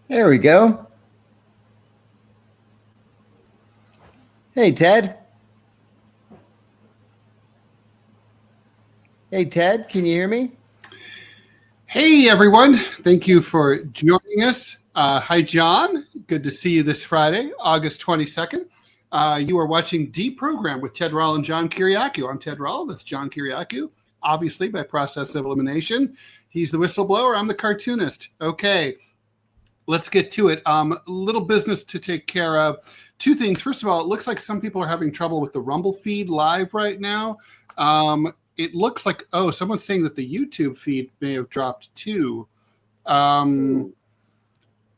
There we go. Hey, Ted. Hey, Ted, can you hear me? Hey, everyone. Thank you for joining us. Hi, John. Good to see you this Friday, August 22nd. You are watching DeProgram with Ted Rall and John Kiriakou. I'm Ted Rall. That's John Kiriakou, obviously by process of elimination. He's the whistleblower. I'm the cartoonist. Okay, let's get to it. Little business to take care of. Two things. First of all, it looks like some people are having trouble with the Rumble feed live right now. It looks like, someone's saying that the YouTube feed may have dropped too.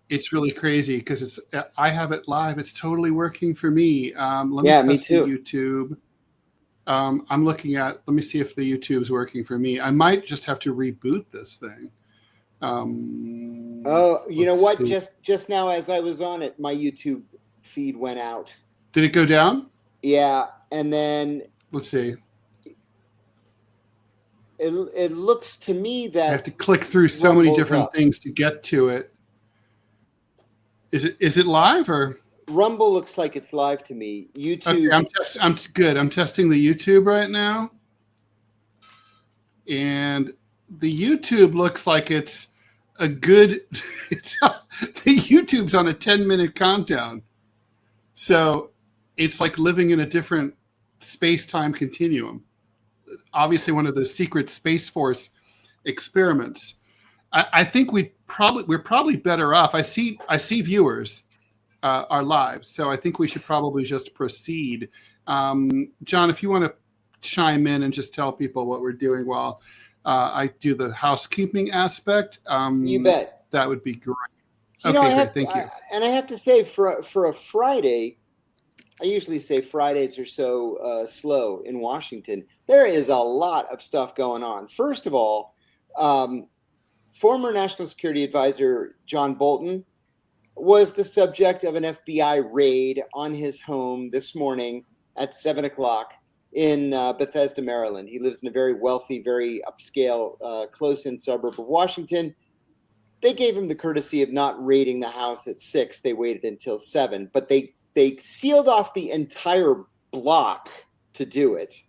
It's really crazy because I have it live. It's totally working for me. Let me test the YouTube. Let me see if the YouTube's working for me. I might just have to reboot this thing. You know what? See. Just now as I was on it, my YouTube feed went out. Did it go down? Yeah, and then let's see. It looks to me that I have to click through so many different things to get to it. Is it live or? Rumble looks like it's live to me. YouTube. Okay, I'm good. I'm testing the YouTube right now, and the YouTube looks like it's a good. The YouTube's on a 10-minute countdown, so it's like living in a different space-time continuum. Obviously, one of the secret Space Force experiments. I think we're probably better off. I see viewers are live, so I think we should probably just proceed. John, if you want to chime in and just tell people what we're doing while I do the housekeeping aspect, you bet. That would be great. Thank you. And I have to say, for a Friday. I usually say Fridays are so slow in Washington. There is a lot of stuff going on. First of all, former National Security Advisor John Bolton was the subject of an FBI raid on his home this morning at 7 o'clock in Bethesda, Maryland. He lives in a very wealthy, very upscale, close-in suburb of Washington. They gave him the courtesy of not raiding the house at 6. They waited until 7, but they sealed off the entire block to do it.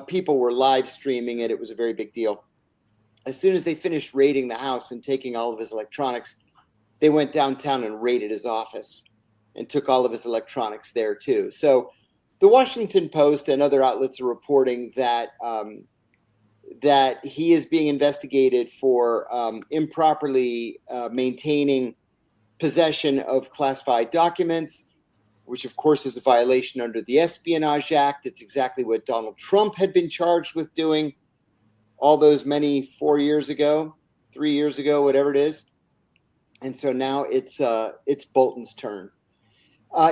People were live streaming it. It was a very big deal. As soon as they finished raiding the house and taking all of his electronics, they went downtown and raided his office and took all of his electronics there too. So the Washington Post and other outlets are reporting that that he is being investigated for improperly maintaining possession of classified documents, which of course is a violation under the Espionage Act. It's exactly what Donald Trump had been charged with doing all those 3 years ago, whatever it is. And so now it's Bolton's turn.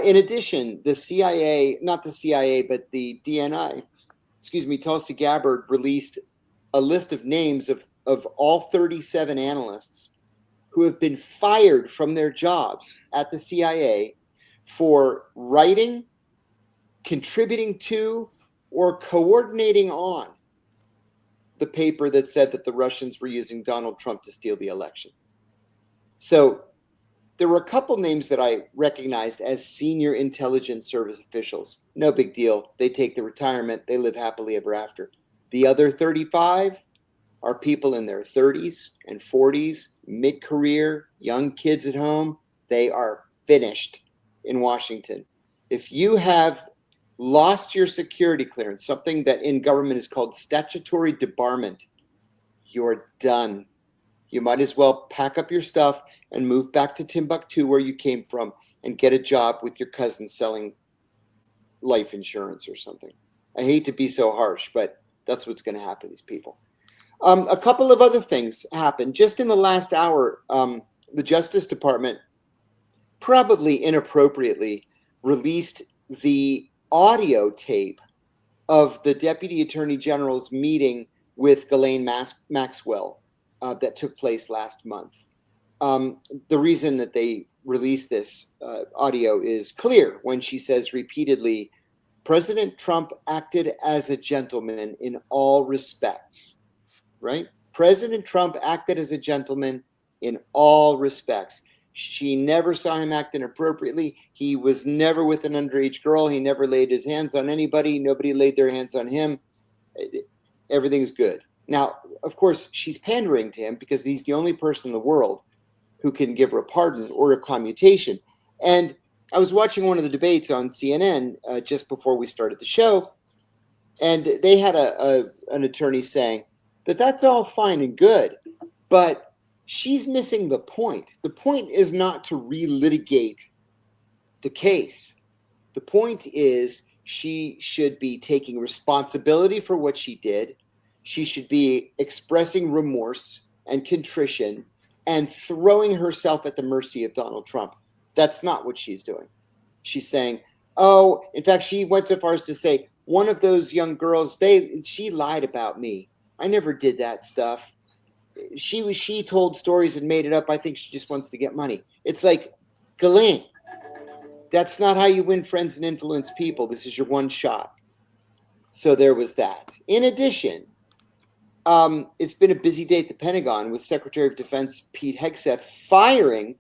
In addition, the CIA, not the CIA, but the DNI, Tulsi Gabbard released a list of names of all 37 analysts who have been fired from their jobs at the CIA for writing, contributing to, or coordinating on the paper that said that the Russians were using Donald Trump to steal the election. So there were a couple names that I recognized as senior intelligence service officials. No big deal. They take the retirement. They live happily ever after. The other 35 are people in their 30s and 40s, mid-career, young kids at home. They are finished in Washington. If you have lost your security clearance, something that in government is called statutory debarment, you're done. You might as well pack up your stuff and move back to Timbuktu, where you came from, and get a job with your cousin selling life insurance or something. I hate to be so harsh, but that's what's going to happen to these people. A couple of other things happened. Just in the last hour, the Justice Department probably inappropriately released the audio tape of the Deputy Attorney General's meeting with Ghislaine Maxwell that took place last month. The reason that they released this audio is clear when she says repeatedly, President Trump acted as a gentleman in all respects, right? President Trump acted as a gentleman in all respects. She never saw him act inappropriately. He was never with an underage girl. He never laid his hands on anybody. Nobody laid their hands on him. Everything's good. Now, of course, she's pandering to him because he's the only person in the world who can give her a pardon or a commutation. And I was watching one of the debates on CNN just before we started the show, and they had an attorney saying that that's all fine and good, but she's missing the point. The point is not to relitigate the case. The point is she should be taking responsibility for what she did. She should be expressing remorse and contrition and throwing herself at the mercy of Donald Trump. That's not what she's doing. She's saying, oh, in fact, she went so far as to say, one of those young girls, she lied about me. I never did that stuff. She told stories and made it up. I think she just wants to get money. It's like, Ghislaine, that's not how you win friends and influence people. This is your one shot. So there was that. In addition, it's been a busy day at the Pentagon with Secretary of Defense Pete Hegseth firing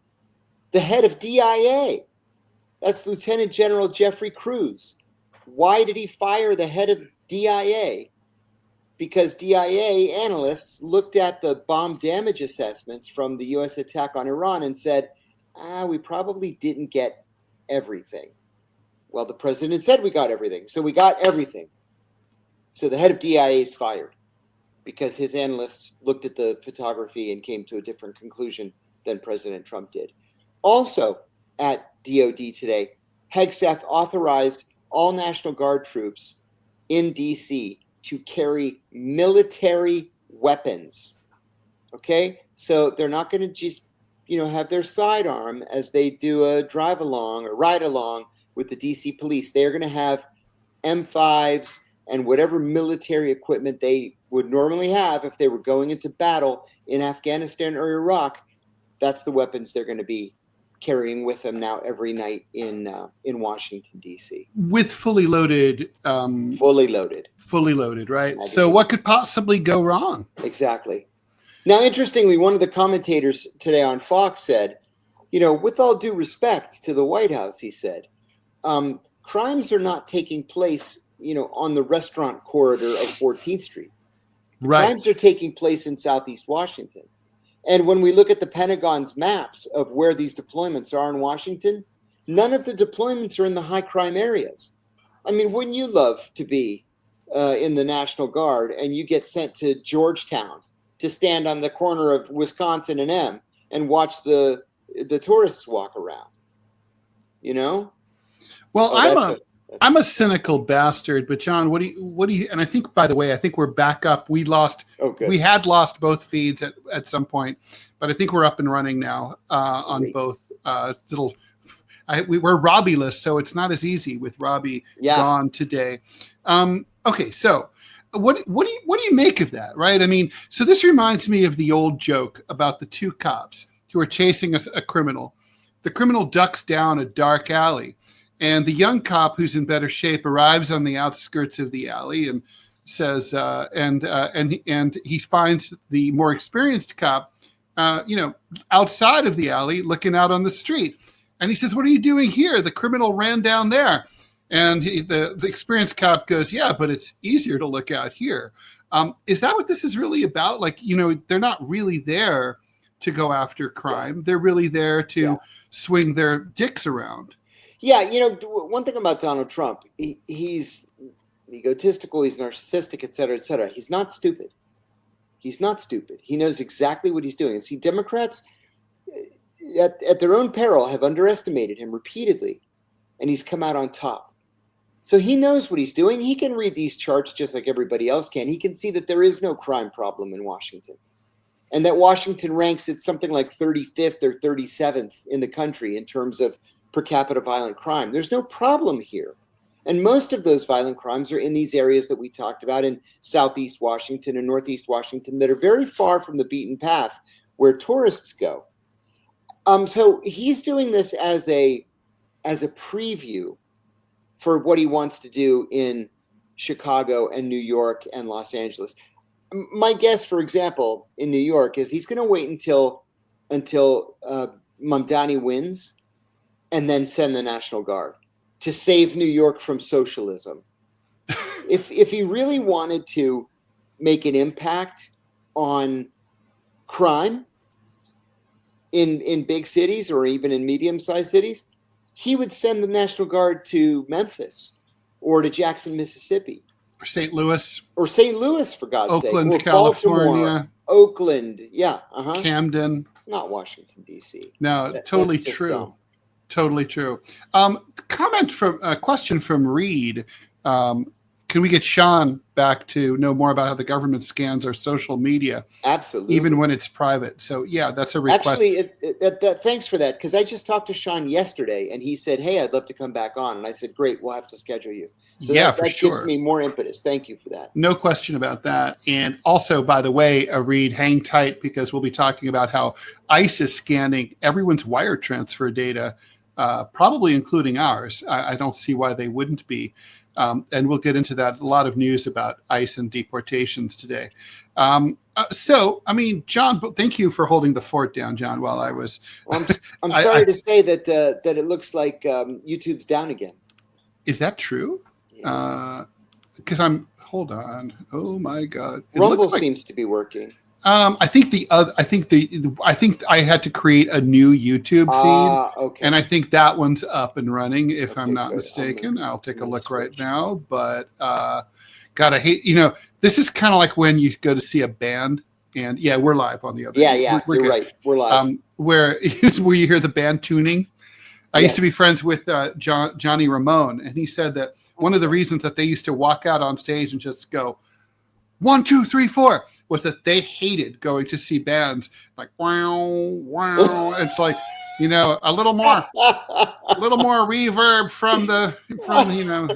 the head of DIA. That's Lieutenant General Jeffrey Cruz. Why did he fire the head of DIA? Because DIA analysts looked at the bomb damage assessments from the U.S. attack on Iran and said, we probably didn't get everything. Well, the president said we got everything, so we got everything. So the head of DIA is fired because his analysts looked at the photography and came to a different conclusion than President Trump did. Also at DOD today, Hegseth authorized all National Guard troops in D.C. to carry military weapons. Okay? So they're not going to just, have their sidearm as they do a drive along or ride along with the D.C. police. They're going to have M5s and whatever military equipment they would normally have if they were going into battle in Afghanistan or Iraq. That's the weapons they're going to be carrying with them now every night in Washington, D.C. With fully loaded. Fully loaded, right? Magazine. So what could possibly go wrong? Exactly. Now, interestingly, one of the commentators today on Fox said, with all due respect to the White House, he said, crimes are not taking place, on the restaurant corridor of 14th Street. Right. Crimes are taking place in Southeast Washington. And when we look at the Pentagon's maps of where these deployments are in Washington, none of the deployments are in the high crime areas. I mean, wouldn't you love to be in the National Guard and you get sent to Georgetown to stand on the corner of Wisconsin and M and watch the tourists walk around? Well, I'm a cynical bastard, but John, what do you? And I think, by the way, we're back up. We had lost both feeds at some point, but I think we're up and running now on both. We're Robbie-less, so it's not as easy with Robbie gone today. Okay, so what do you make of that, right? I mean, so this reminds me of the old joke about the two cops who are chasing a criminal. The criminal ducks down a dark alley. And the young cop, who's in better shape, arrives on the outskirts of the alley and says, and he finds the more experienced cop, outside of the alley, looking out on the street. And he says, "What are you doing here? The criminal ran down there." And the experienced cop goes, "Yeah, but it's easier to look out here." Is that what this is really about? They're not really there to go after crime. They're really there to swing their dicks around. Yeah, one thing about Donald Trump, he's egotistical, he's narcissistic, et cetera, et cetera. He's not stupid. He knows exactly what he's doing. And see, Democrats, at their own peril, have underestimated him repeatedly, and he's come out on top. So he knows what he's doing. He can read these charts just like everybody else can. He can see that there is no crime problem in Washington, and that Washington ranks at something like 35th or 37th in the country in terms of per capita violent crime. There's no problem here. And most of those violent crimes are in these areas that we talked about in Southeast Washington and Northeast Washington that are very far from the beaten path where tourists go. So he's doing this as a preview for what he wants to do in Chicago and New York and Los Angeles. My guess, for example, in New York is he's going to wait until Mamdani wins, and then send the National Guard to save New York from socialism. If he really wanted to make an impact on crime in big cities or even in medium-sized cities, he would send the National Guard to Memphis or to Jackson, Mississippi. Or St. Louis. Or St. Louis, for God's sake. Oakland, Or California. Baltimore, Oakland. Yeah. Camden. Not Washington, D.C. No, totally true. Dumb. Totally true. Question from Reed. Can we get Sean back to know more about how the government scans our social media? Absolutely. Even when it's private. So, yeah, that's a request. Actually, thanks for that, because I just talked to Sean yesterday, and he said, hey, I'd love to come back on. And I said, great, we'll have to schedule you. So that gives me more impetus. Thank you for that. No question about that. And also, by the way, Reed, hang tight, because we'll be talking about how ICE is scanning everyone's wire transfer data, probably including ours. I don't see why they wouldn't be. And we'll get into that. A lot of news about ICE and deportations today. So, I mean, John, thank you for holding the fort down, John, while I was... Well, I'm sorry to say that it looks like YouTube's down again. Is that true? Because hold on. Oh, my God. Rumble seems to be working. I think I had to create a new YouTube feed, okay. And I think that one's up and running. If I'm not mistaken, I'll take a look right now. But God, I hate. This is kind of like when you go to see a band, and we're live on the other. Yeah, you're right. We're live. Where you hear the band tuning. I used to be friends with Johnny Ramone, and he said that one of the reasons that they used to walk out on stage and just go 1, 2, 3, 4 was that they hated going to see bands like wow, wow. It's like, a little more reverb from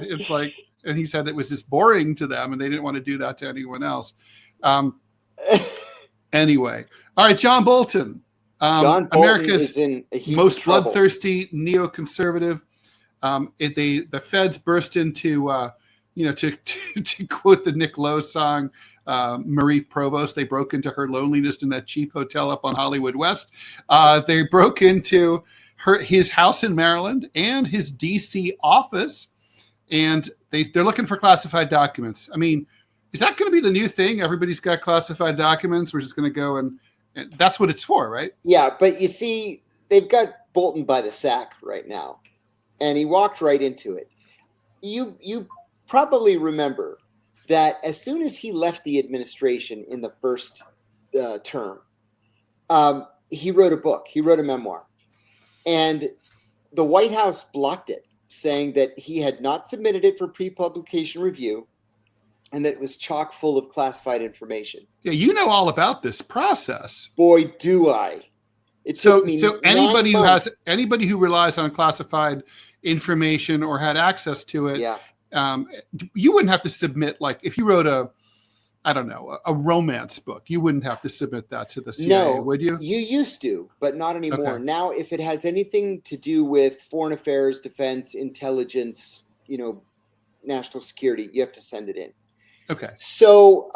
it's like, and he said it was just boring to them and they didn't want to do that to anyone else. Anyway. All right, John Bolton. John Bolton America's is in a heap most of trouble. bloodthirsty neoconservative. The feds burst into, to quote the Nick Lowe song, Marie Provost, they broke into her loneliness in that cheap hotel up on Hollywood West. They broke into his house in Maryland and his DC office, and they're looking for classified documents. I mean, is that going to be the new thing? Everybody's got classified documents. We're just going to go and that's what it's for, right? Yeah, but you see, they've got Bolton by the sack right now, and he walked right into it. You probably remember that as soon as he left the administration in the first term, he wrote a book. He wrote a memoir. And the White House blocked it, saying that he had not submitted it for pre-publication review and that it was chock full of classified information. Yeah, you know all about this process. Boy, do I. It took me 9 months. Anybody who relies on classified information or had access to it, you wouldn't have to submit, like if you wrote a romance book, you wouldn't have to submit that to the CIA, would you? You used to, but not anymore. Okay. Now, if it has anything to do with foreign affairs, defense, intelligence, national security, you have to send it in. Okay. So,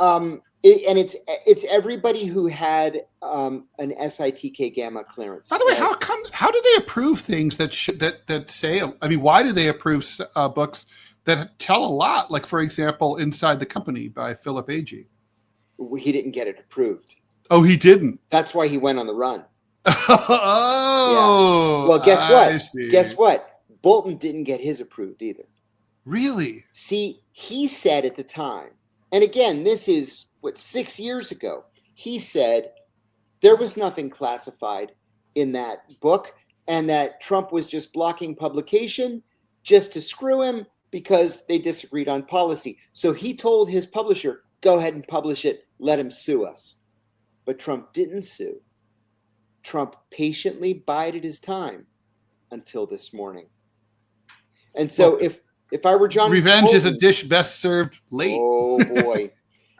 it's everybody who had an SITK gamma clearance. By the way, how do they approve things that say? I mean, why do they approve books that tell a lot? Like, for example, Inside the Company by Philip Agee. He didn't get it approved. Oh, he didn't. That's why he went on the run. Oh, yeah. Well, guess what? Guess what? Bolton didn't get his approved either. Really? See, he said at the time, and again, this is 6 years ago. He said there was nothing classified in that book, and that Trump was just blocking publication just to screw him because they disagreed on policy. So he told his publisher, go ahead and publish it, let him sue us. But Trump didn't sue. Trump patiently bided his time until this morning. And so if I were John Revenge Bolton, is a dish best served late. Oh, boy.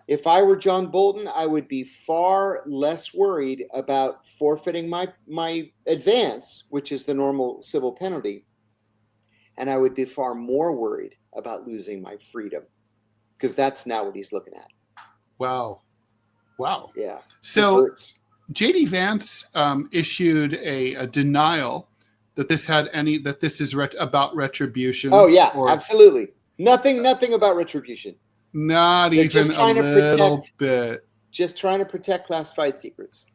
If I were John Bolton, I would be far less worried about forfeiting my advance, which is the normal civil penalty. And I would be far more worried about losing my freedom, because that's now what he's looking at. Wow. Yeah. So, hurts. J.D. Vance issued a denial that this is about retribution. Oh yeah, absolutely. Nothing about retribution. Not They're even a little bit. Just trying to protect classified secrets.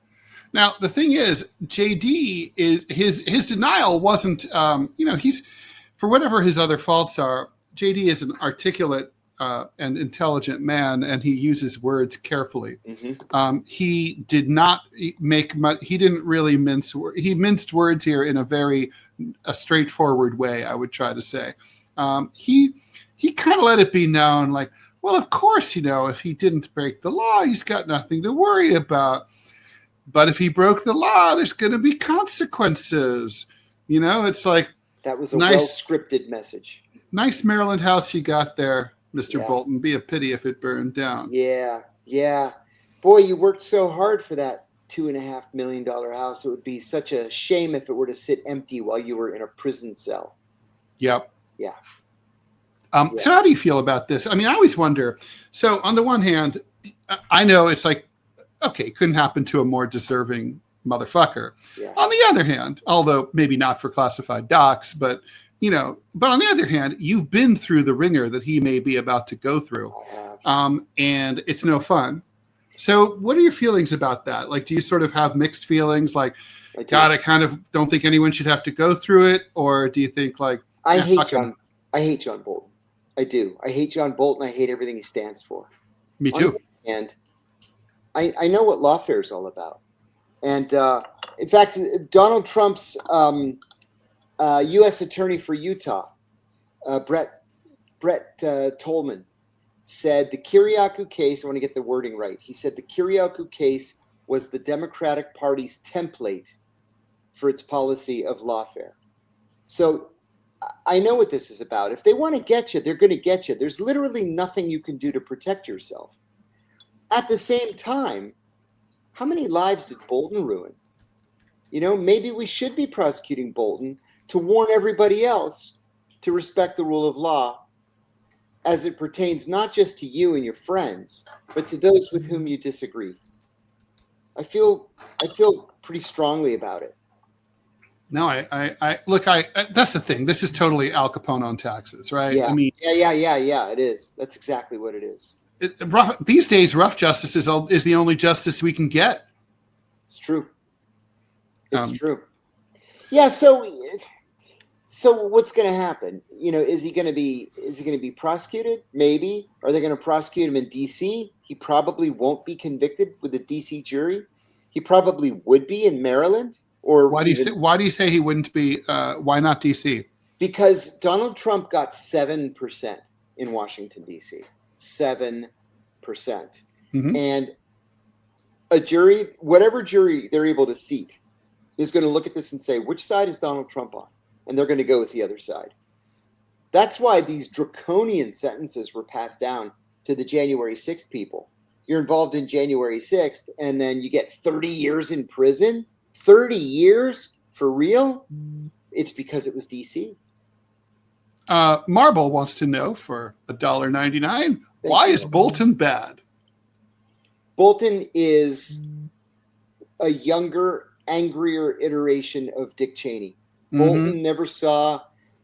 Now the thing is, JD is his denial wasn't. He's, for whatever his other faults are, JD is an articulate and intelligent man, and he uses words carefully. Mm-hmm. He did not make much. He didn't really mince. He minced words here in a straightforward way, I would try to say. He kind of let it be known, like, well, of course, if he didn't break the law, he's got nothing to worry about. But if he broke the law, there's going to be consequences. It's like, that was a well-scripted message. Nice Maryland house you got there, Mr. Bolton. Be a pity if it burned down. Yeah. Boy, you worked so hard for that $2.5 million house. It would be such a shame if it were to sit empty while you were in a prison cell. Yep. Yeah. So how do you feel about this? I mean, I always wonder. So on the one hand, I know it's like, okay, couldn't happen to a more deserving motherfucker. Yeah. On the other hand, although maybe not for classified docs, but on the other hand, you've been through the ringer that he may be about to go through. And it's no fun. So what are your feelings about that? Like, do you sort of have mixed feelings? Like, God, I kind of don't think anyone should have to go through it. Or do you think like, I hate John Bolton. I do. I hate John Bolton. I hate everything he stands for. Me too. And I know what lawfare is all about. And in fact, Donald Trump's U.S. attorney for Utah, Brett Tolman, said the Kiriakou case, I want to get the wording right. He said the Kiriakou case was the Democratic Party's template for its policy of lawfare. So I know what this is about. If they want to get you, they're going to get you. There's literally nothing you can do to protect yourself. At the same time, how many lives did Bolton ruin? Maybe we should be prosecuting Bolton to warn everybody else to respect the rule of law as it pertains not just to you and your friends, but to those with whom you disagree. I feel pretty strongly about it. No, I look, that's the thing. This is totally Al Capone on taxes, right? Yeah. I mean, yeah, it is. That's exactly what it is. These days, rough justice is the only justice we can get. It's true. It's true. Yeah. So what's going to happen? Is he going to be prosecuted? Maybe. Are they going to prosecute him in D.C.? He probably won't be convicted with a D.C. jury. He probably would be in Maryland. Or why do you say he wouldn't be? Why not D.C.? Because Donald Trump got 7% in Washington, D.C. 7%. Mm-hmm. And a jury, whatever jury they're able to seat, is going to look at this and say, which side is Donald Trump on? And they're going to go with the other side. That's why these draconian sentences were passed down to the January 6th people. You're involved in January 6th, and then you get 30 years in prison. 30 years? For real? It's because it was D.C. Marble wants to know for $1.99, why is Bolton bad? Bolton is a younger, angrier iteration of Dick Cheney. Mm-hmm. Bolton never saw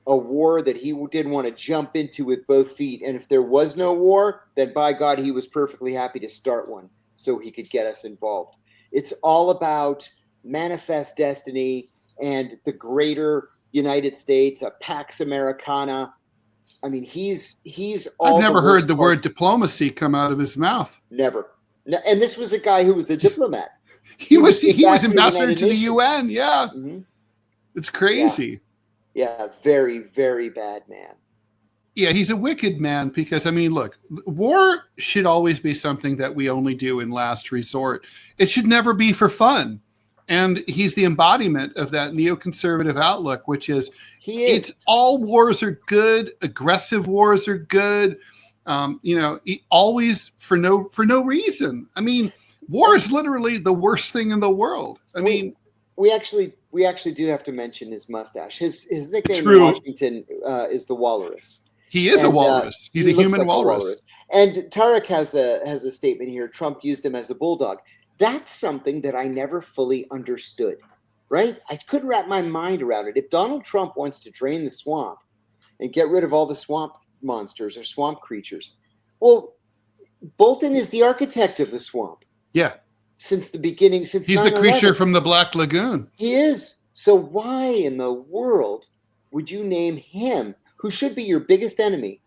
a war that he didn't want to jump into with both feet. And if there was no war, then by God, he was perfectly happy to start one so he could get us involved. It's all about manifest destiny and the greater United States, a Pax Americana. I mean, he's all. I've never heard the word diplomacy come out of his mouth. Never. And this was a guy who was a diplomat. He was ambassador to the UN. Yeah. Mm-hmm. It's crazy. Yeah, very, very bad man. Yeah, he's a wicked man because, I mean, look, war should always be something that we only do in last resort. It should never be for fun. And he's the embodiment of that neoconservative outlook, which is, it's all wars are good, aggressive wars are good, always for no reason. I mean, war is literally the worst thing in the world. I mean, we actually do have to mention his mustache. His nickname in Washington is the Walrus. He is a walrus. He's a human walrus. And Tarek has a statement here. Trump used him as a bulldog. That's something that I never fully understood, right? I couldn't wrap my mind around it. If Donald Trump wants to drain the swamp and get rid of all the swamp monsters or swamp creatures, well, Bolton is the architect of the swamp. Yeah. Since the beginning, since he's 9/11. The creature from the Black Lagoon. He is. So why in the world would you name him, who should be your biggest enemy,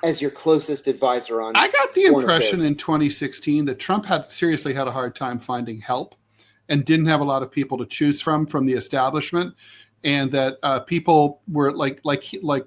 as your closest advisor on? I got the impression in 2016 that Trump seriously had a hard time finding help and didn't have a lot of people to choose from the establishment. And that people were like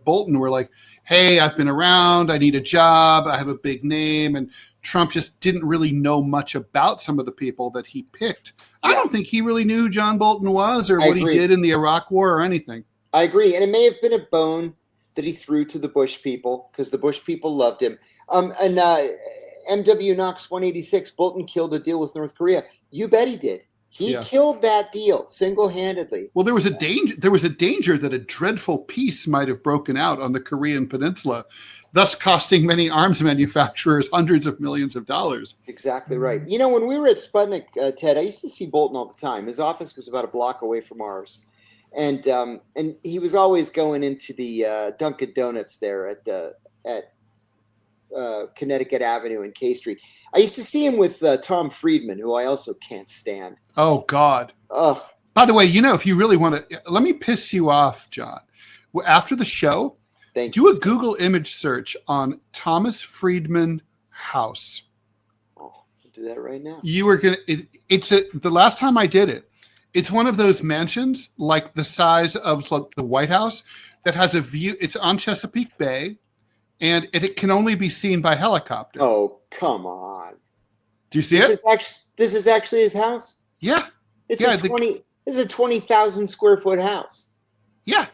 Bolton were like, hey, I've been around, I need a job, I have a big name. And Trump just didn't really know much about some of the people that he picked. Yeah. I don't think he really knew who John Bolton was or what he did in the Iraq War or anything. I agree. And it may have been a bone that he threw to the Bush people because the Bush people loved him. MW Knox 186, Bolton killed a deal with North Korea. You bet he did. He killed that deal single-handedly. Well, there was a danger that a dreadful peace might have broken out on the Korean Peninsula, thus costing many arms manufacturers hundreds of millions of dollars. Exactly right. You know, when we were at Sputnik, Ted, I used to see Bolton all the time. His office was about a block away from ours. And he was always going into the Dunkin' Donuts there at Connecticut Avenue and K Street. I used to see him with Tom Friedman, who I also can't stand. Oh, God. Oh. By the way, you know, if you really want to, let me piss you off, John. After the show, do a Google image search on Thomas Friedman house. Oh, I'll do that right now. You were going to, the last time I did it, it's one of those mansions like the size of the White House that has a view. It's on Chesapeake Bay. And it can only be seen by helicopter. Oh, come on. Do you see it? This is actually his house? Yeah. This is a 20,000 square foot house. Yeah.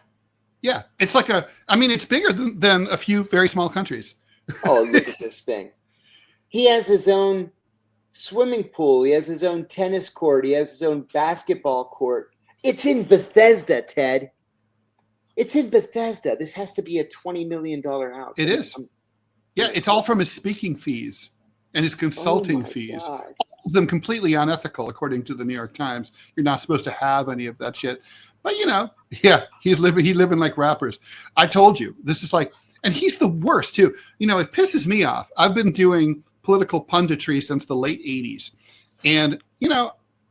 Yeah. It's like it's bigger than a few very small countries. Oh, look at this thing. He has his own swimming pool. He has his own tennis court. He has his own basketball court. It's in Bethesda, Ted. It's in Bethesda. This has to be a $20 million house. It is. It's all from his speaking fees and his consulting fees. God. All of them completely unethical, according to the New York Times. You're not supposed to have any of that shit. But, he's living like rappers. I told you, this is like, and he's the worst, too. It pisses me off. I've been doing political punditry since the late 80s. And,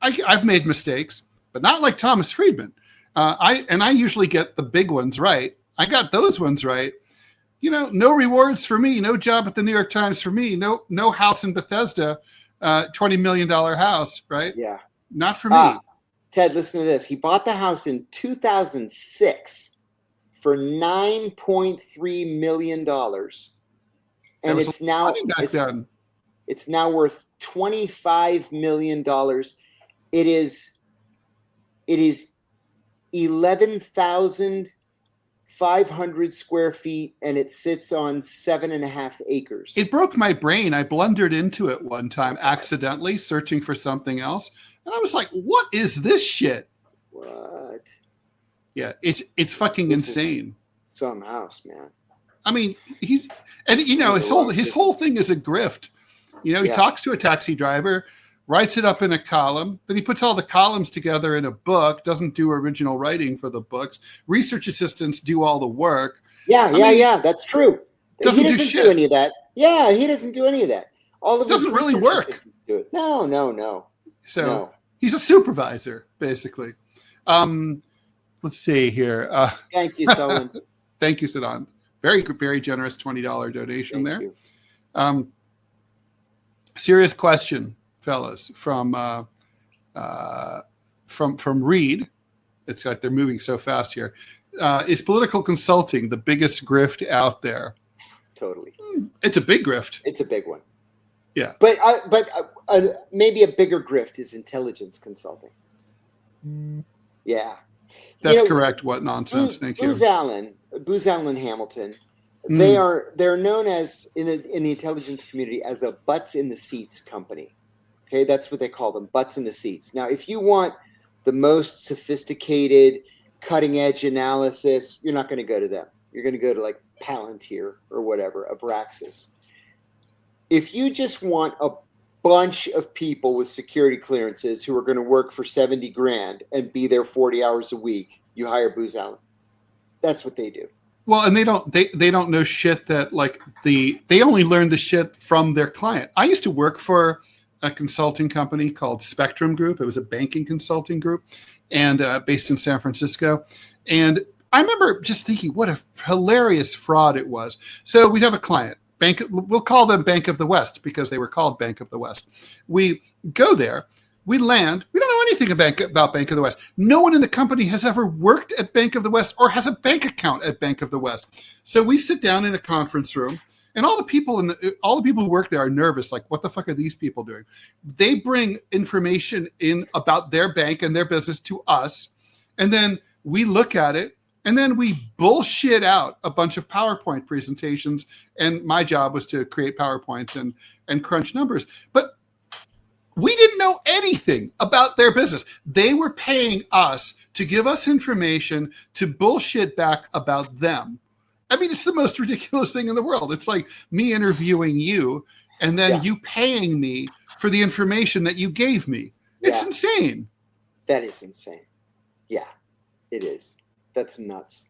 I've made mistakes, but not like Thomas Friedman. I usually get the big ones right. I got those ones right. No rewards for me. No job at the New York Times for me. No house in Bethesda, $20 million house, right? Yeah. Not for me. Ted, listen to this. He bought the house in 2006 for $9.3 million. And it's now worth $25 million. It is 11,500 square feet, and it sits on 7.5 acres. It broke my brain. I blundered into it one time accidentally, searching for something else, and I was like, "What is this shit?" What? Yeah, it's fucking insane. Some house, man. I mean, his whole thing is a grift. He talks to a taxi driver, writes it up in a column, then he puts all the columns together in a book, doesn't do original writing for the books. Research assistants do all the work. Yeah, that's true. He doesn't do any of that. Yeah, he doesn't do any of that. All of doesn't really work. Do it. No. So he's a supervisor, basically. Let's see here. Thank you, Sullivan. Thank you, Siddhan. Very, very generous $20 donation there. You. Serious question, fellas, from Reed. It's like they're moving so fast here. Is political consulting the biggest grift out there? Totally. It's a big grift. It's a big one. Yeah. But maybe a bigger grift is intelligence consulting. Yeah. That's correct. What nonsense? Thank you. Booz Allen Hamilton. They're known as in the intelligence community as a butts in the seats company. Okay, that's what they call them, butts in the seats. Now, if you want the most sophisticated, cutting edge analysis, you're not going to go to them. You're going to go to like Palantir or whatever, Abraxas. If you just want a bunch of people with security clearances who are going to work for 70 grand and be there 40 hours a week. You hire Booz Allen. That's what they do. Well, and they don't know shit that like they only learn the shit from their client. I used to work for a consulting company called Spectrum Group. It was a banking consulting group, and based in San Francisco. And I remember just thinking what a hilarious fraud it was. So we'd have a client, we'll call them Bank of the West because they were called Bank of the West. We go there, we land, we don't know anything about Bank of the West. No one in the company has ever worked at Bank of the West or has a bank account at Bank of the West. So we sit down in a conference room, and all the people who work there are nervous. Like, what the fuck are these people doing? They bring information in about their bank and their business to us, and then we look at it, and then we bullshit out a bunch of PowerPoint presentations. And my job was to create PowerPoints and crunch numbers. But we didn't know anything about their business. They were paying us to give us information to bullshit back about them. I mean, it's the most ridiculous thing in the world. It's like me interviewing you and then you paying me for the information that you gave me. It's insane. That is insane. Yeah, it is. That's nuts.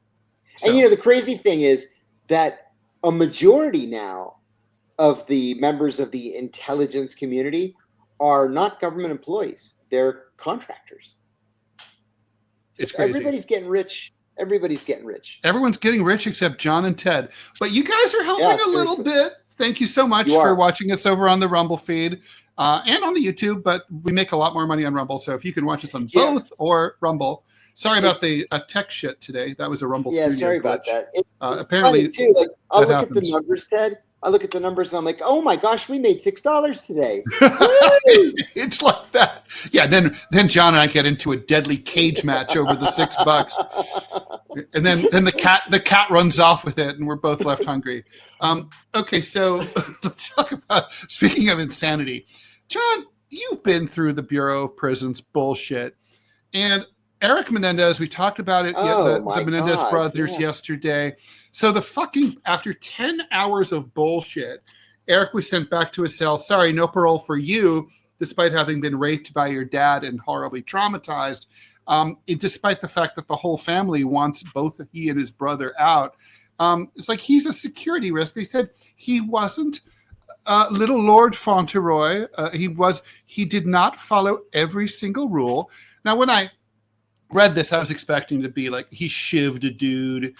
So, and, the crazy thing is that a majority now of the members of the intelligence community are not government employees. They're contractors. So it's crazy. Everybody's getting rich. Everybody's getting rich. Everyone's getting rich except John and Ted. But you guys are helping a little bit. Thank you so much for watching us over on the Rumble feed and on the YouTube. But we make a lot more money on Rumble. So if you can watch us on both or Rumble. Sorry about the tech shit today. That was a Rumble studio sorry about glitch. that. It's apparently, funny too. Like, I'll look happens. at the numbers, Ted. I look at the numbers and I'm like, oh my gosh, we made $6 today. It's like that. Yeah. Then John and I get into a deadly cage match over the $6. And then the cat runs off with it and we're both left hungry. Okay. So let's talk about, speaking of insanity, John, you've been through the Bureau of Prisons bullshit, and Erik Menendez, we talked about it, the Menendez brothers yesterday. So after 10 hours of bullshit, Erik was sent back to his cell. Sorry, no parole for you, despite having been raped by your dad and horribly traumatized. Despite the fact that the whole family wants both he and his brother out. It's like he's a security risk. They said he wasn't little Lord Fauntleroy. He did not follow every single rule. Now, when I read this, I was expecting to be like he shivved a dude.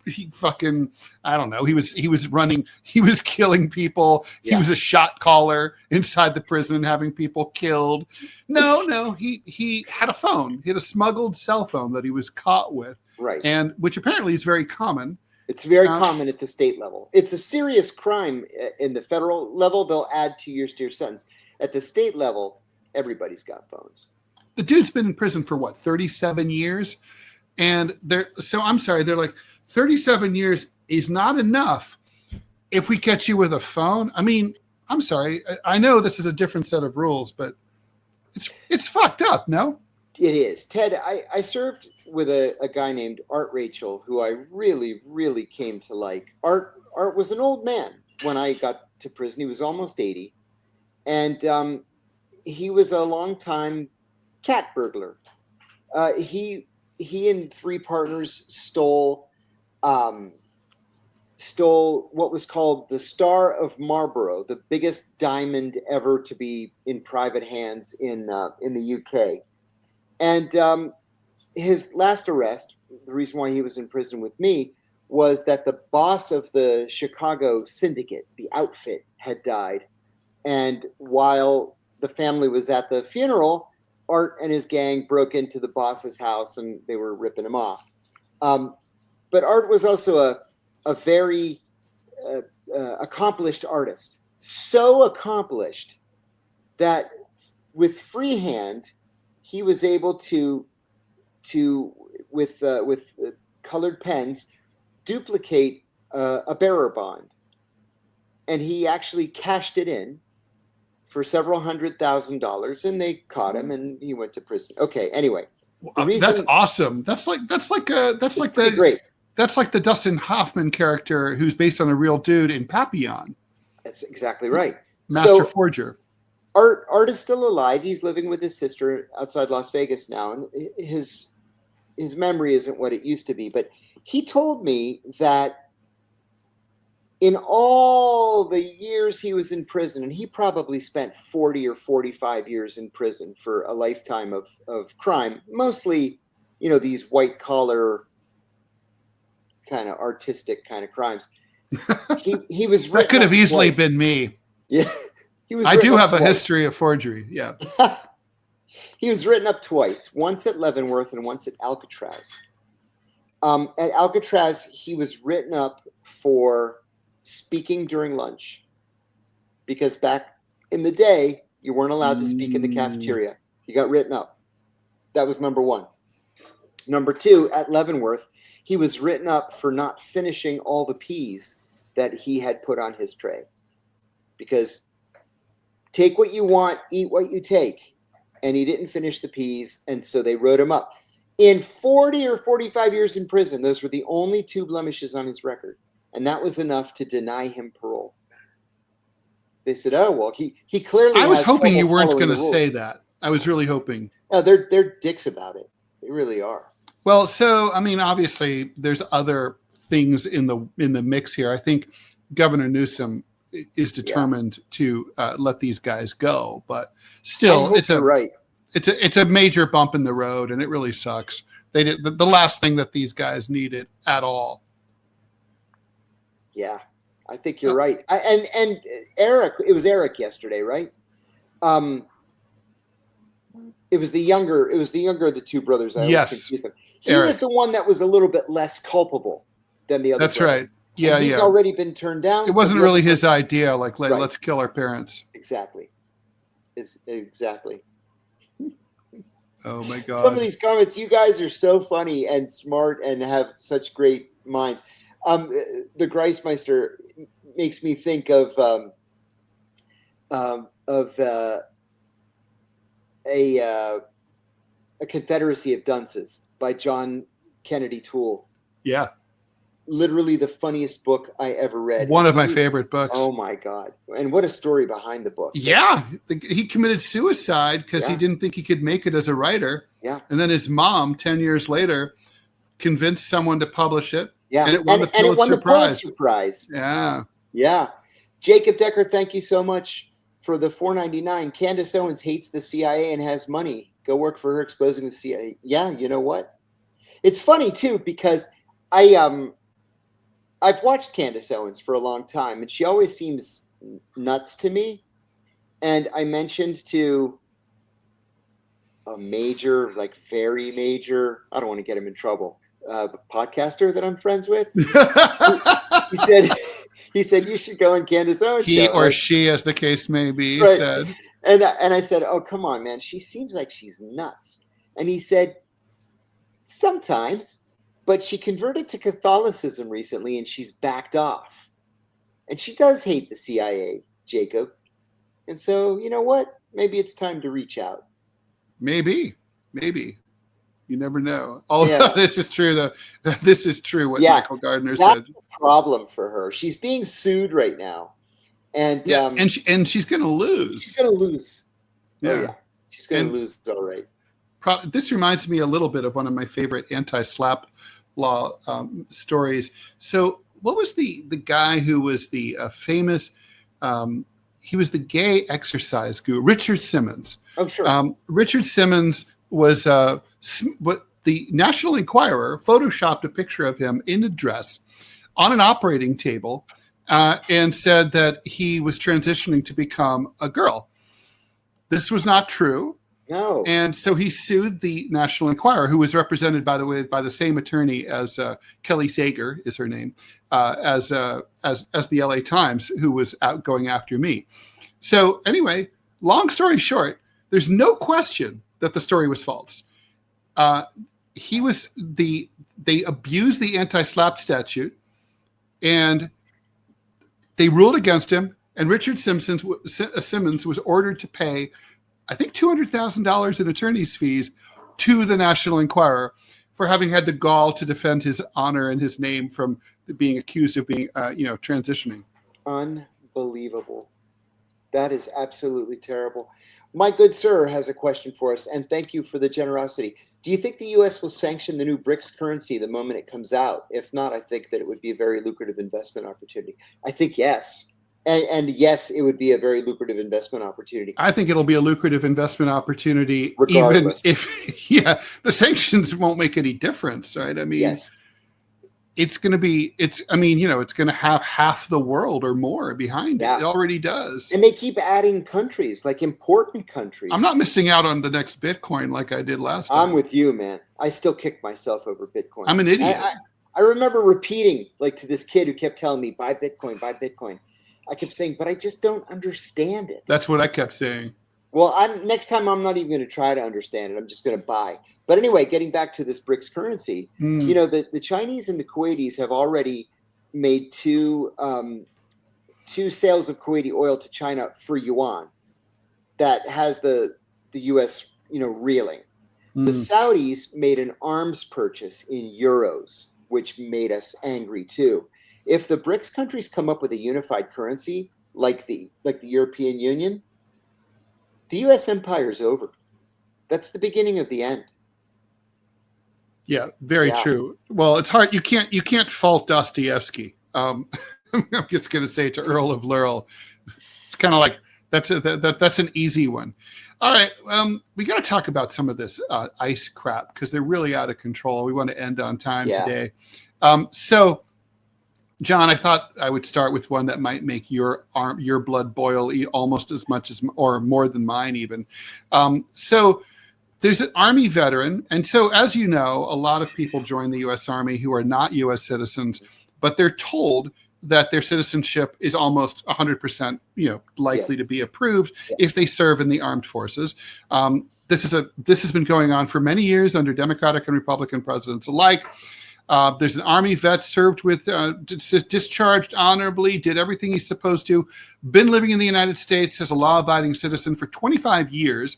He fucking, I don't know. He was running. He was killing people. Yeah. He was a shot caller inside the prison, having people killed. No. He had a phone. He had a smuggled cell phone that he was caught with. Right. And which apparently is very common. It's very common at the state level. It's a serious crime in the federal level. They'll add 2 years to your sentence. At the state level, everybody's got phones. The dude's been in prison for 37 years. And they're like, 37 years is not enough if we catch you with a phone. I mean, I'm sorry. I know this is a different set of rules, but it's fucked up, no? It is. Ted, I served with a guy named Art Rachel, who I really, really came to like. Art was an old man when I got to prison. He was almost 80. And he was a longtime cat burglar. He and 3 partners stole what was called the Star of Marlborough, the biggest diamond ever to be in private hands in the UK. And his last arrest, the reason why he was in prison with me, was that the boss of the Chicago syndicate, the outfit, had died. And while the family was at the funeral, Art and his gang broke into the boss's house and they were ripping him off. But Art was also a very accomplished artist. So accomplished that with freehand, he was able to with colored pens, duplicate a bearer bond. And he actually cashed it in for several $100,000, and they caught him, and he went to prison. Okay, anyway, that's awesome. That's like great. That's like the Dustin Hoffman character who's based on a real dude in Papillon. That's exactly right. Master forger. Art is still alive. He's living with his sister outside Las Vegas now, and his memory isn't what it used to be. But he told me that in all the years he was in prison, and he probably spent 40 or 45 years in prison for a lifetime of crime, mostly, these white collar kind of artistic kind of crimes. He was that could have easily been me. Yeah. I do have a history of forgery. Yeah. He was written up twice, once at Leavenworth and once at Alcatraz. At Alcatraz, he was written up for speaking during lunch, because back in the day, you weren't allowed to speak in the cafeteria. You got written up. That was number one. Number two, at Leavenworth, he was written up for not finishing all the peas that he had put on his tray. Because take what you want, eat what you take. And he didn't finish the peas, and so they wrote him up. In 40 or 45 years in prison, those were the only two blemishes on his record. And that was enough to deny him parole. They said, oh, well, he clearly I was hoping you weren't going to say that. I was really hoping. No, they're dicks about it. They really are. Well, so, I mean, obviously, there's other things in the mix here. I think Governor Newsom is determined to let these guys go, but still, it's a major bump in the road, and it really sucks. They did the last thing that these guys needed at all. Yeah, I think you're right. And Erik, it was Erik yesterday, right? It was the younger of the two brothers. I always confuse them. He Erik was the one that was a little bit less culpable than the other. That's brother. Right. Yeah, he's already been turned down. It wasn't really his idea. Like, let's kill our parents. Exactly. Exactly. Oh my God! Some of these comments, you guys are so funny and smart and have such great minds. The Greismeister makes me think of a Confederacy of Dunces by John Kennedy Toole. Yeah. Literally the funniest book I ever read. One of my favorite books. Oh my God. And what a story behind the book. Yeah. He committed suicide because he didn't think he could make it as a writer. Yeah. And then his mom, 10 years later, convinced someone to publish it. Yeah. And it won the Pulitzer Prize. Yeah. Yeah. Jacob Decker, thank you so much for the $4.99. Candace Owens hates the CIA and has money. Go work for her exposing the CIA. Yeah, you know what? It's funny too, because I've watched Candace Owens for a long time, and she always seems nuts to me. And I mentioned to a major, like very major, I don't want to get him in trouble, podcaster that I'm friends with. He said you should go on Candace Owens show. He or she, as the case may be, said. And I said, oh, come on, man. She seems like she's nuts. And he said, sometimes. But she converted to Catholicism recently, and she's backed off. And she does hate the CIA, Jacob. And so, you know what? Maybe it's time to reach out. Maybe. You never know. Although this is true, though. This is true, what Michael Gardner said. That's a problem for her. She's being sued right now. And and she's going to lose. She's going to lose. Yeah. Oh, yeah. She's going to lose, all right. This reminds me a little bit of one of my favorite anti-slap law stories. So what was the guy who was the famous, he was the gay exercise guru, Richard Simmons. Oh, sure. Richard Simmons was what the National Enquirer photoshopped a picture of him in a dress on an operating table and said that he was transitioning to become a girl. This was not true. No. And so he sued the National Enquirer, who was represented, by the way, by the same attorney as Kelly Sager is her name, as the LA Times, who was out going after me. So anyway, long story short, there's no question that the story was false. They abused the anti-SLAPP statute, and they ruled against him. And Richard Simmons was ordered to pay, I think, $200,000 in attorney's fees to the National Enquirer for having had the gall to defend his honor and his name from being accused of being, transitioning. Unbelievable. That is absolutely terrible. My good sir has a question for us, and thank you for the generosity. Do you think the U.S. will sanction the new BRICS currency the moment it comes out? If not, I think that it would be a very lucrative investment opportunity. I think yes. And yes, it would be a very lucrative investment opportunity. I think it'll be a lucrative investment opportunity, regardless. Even if, the sanctions won't make any difference, right? I mean, yes. It's going to be, it's going to have half the world or more behind it. It already does. And they keep adding countries, like important countries. I'm not missing out on the next Bitcoin like I did last time. I'm with you, man. I still kick myself over Bitcoin. I'm an idiot. I remember repeating, like, to this kid who kept telling me, buy Bitcoin, buy Bitcoin. I kept saying, but I just don't understand it. That's what I kept saying. Well, next time I'm not even going to try to understand it. I'm just going to buy. But anyway, getting back to this BRICS currency, the Chinese and the Kuwaitis have already made two sales of Kuwaiti oil to China for yuan that has the U.S. reeling. The Saudis made an arms purchase in euros, which made us angry too. If the BRICS countries come up with a unified currency like the European Union, the U.S. empire is over. That's the beginning of the end. Yeah, very true. Well, it's hard. You can't fault Dostoevsky. I'm just going to say to Earl of Lurl, it's kind of like that's an easy one. All right, we got to talk about some of this ICE crap because they're really out of control. We want to end on time today. So, John, I thought I would start with one that might make your blood boil almost as much as or more than mine even. So there's an Army veteran. And so, as you know, a lot of people join the U.S. Army who are not U.S. citizens, but they're told that their citizenship is almost 100%, likely to be approved if they serve in the armed forces. This has been going on for many years under Democratic and Republican presidents alike. There's an Army vet served with, discharged honorably, did everything he's supposed to, been living in the United States as a law-abiding citizen for 25 years.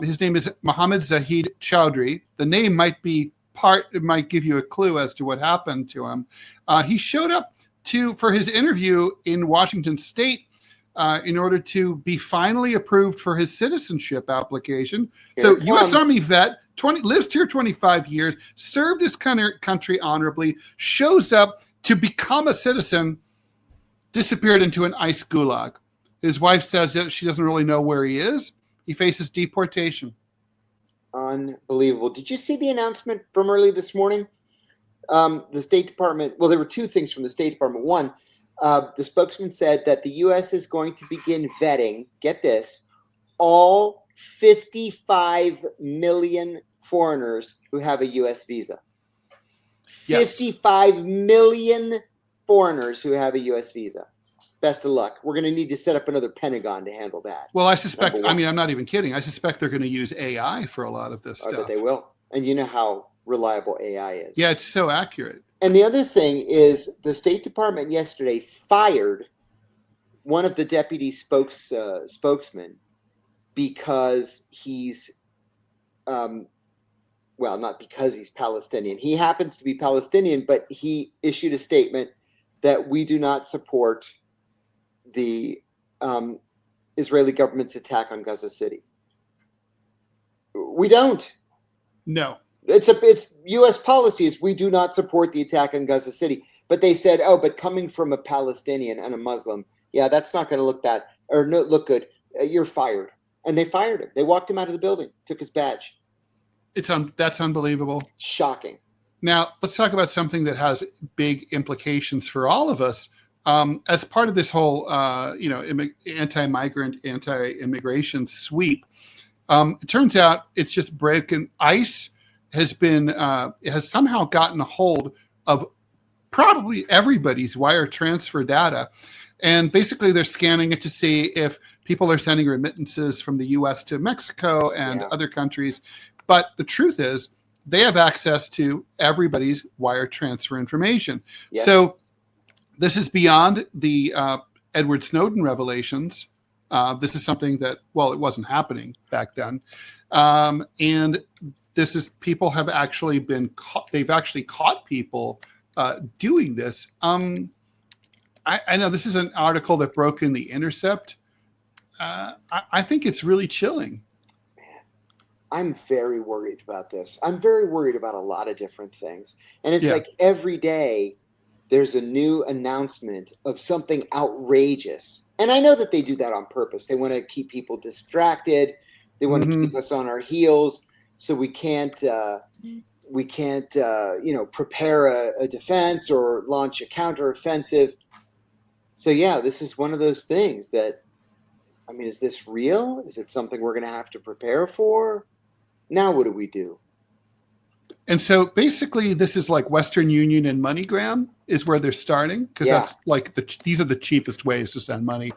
His name is Mohammed Zahid Chowdhury. The name might give you a clue as to what happened to him. He showed up for his interview in Washington State in order to be finally approved for his citizenship application. So U.S. Army vet, lives here 25 years, served his country honorably, shows up to become a citizen, disappeared into an ICE gulag. His wife says that she doesn't really know where he is. He faces deportation. Unbelievable. Did you see the announcement from early this morning? The State Department, well, there were two things from the State Department. One, the spokesman said that the U.S. is going to begin vetting, get this, all 55 million foreigners who have a U.S. visa. Yes. 55 million foreigners who have a U.S. visa. Best of luck. We're going to need to set up another Pentagon to handle that. Well, I suspect, I'm not even kidding. I suspect they're going to use AI for a lot of this stuff. But they will. And you know how reliable AI is. Yeah, it's so accurate. And the other thing is the State Department yesterday fired one of the deputy spokesmen because he's, not because he's Palestinian. He happens to be Palestinian, but he issued a statement that we do not support the Israeli government's attack on Gaza City. We don't. No. It's U.S. policies. We do not support the attack on Gaza City. But they said, but coming from a Palestinian and a Muslim, that's not going to look good. You're fired. And they fired him. They walked him out of the building, took his badge. That's unbelievable. Shocking. Now, let's talk about something that has big implications for all of us. As part of this whole, anti-migrant, anti-immigration sweep, it turns out it's just broken. ICE has somehow gotten a hold of probably everybody's wire transfer data. And basically they're scanning it to see if people are sending remittances from the U.S. to Mexico and other countries. But the truth is they have access to everybody's wire transfer information. Yes. So this is beyond the Edward Snowden revelations. This is something that, it wasn't happening back then. And this is, people have actually been caught. They've actually caught people doing this. I know this is an article that broke in The Intercept. I think it's really chilling. I'm very worried about this. I'm very worried about a lot of different things. And it's like every day there's a new announcement of something outrageous. And I know that they do that on purpose. They want to keep people distracted. They want to keep us on our heels so we can't prepare a defense or launch a counteroffensive. So yeah, this is one of those things that, I mean, is this real? Is it something we're going to have to prepare for? Now what do we do? And so basically this is like Western Union and MoneyGram is where they're starting, because that's like these are the cheapest ways to send money.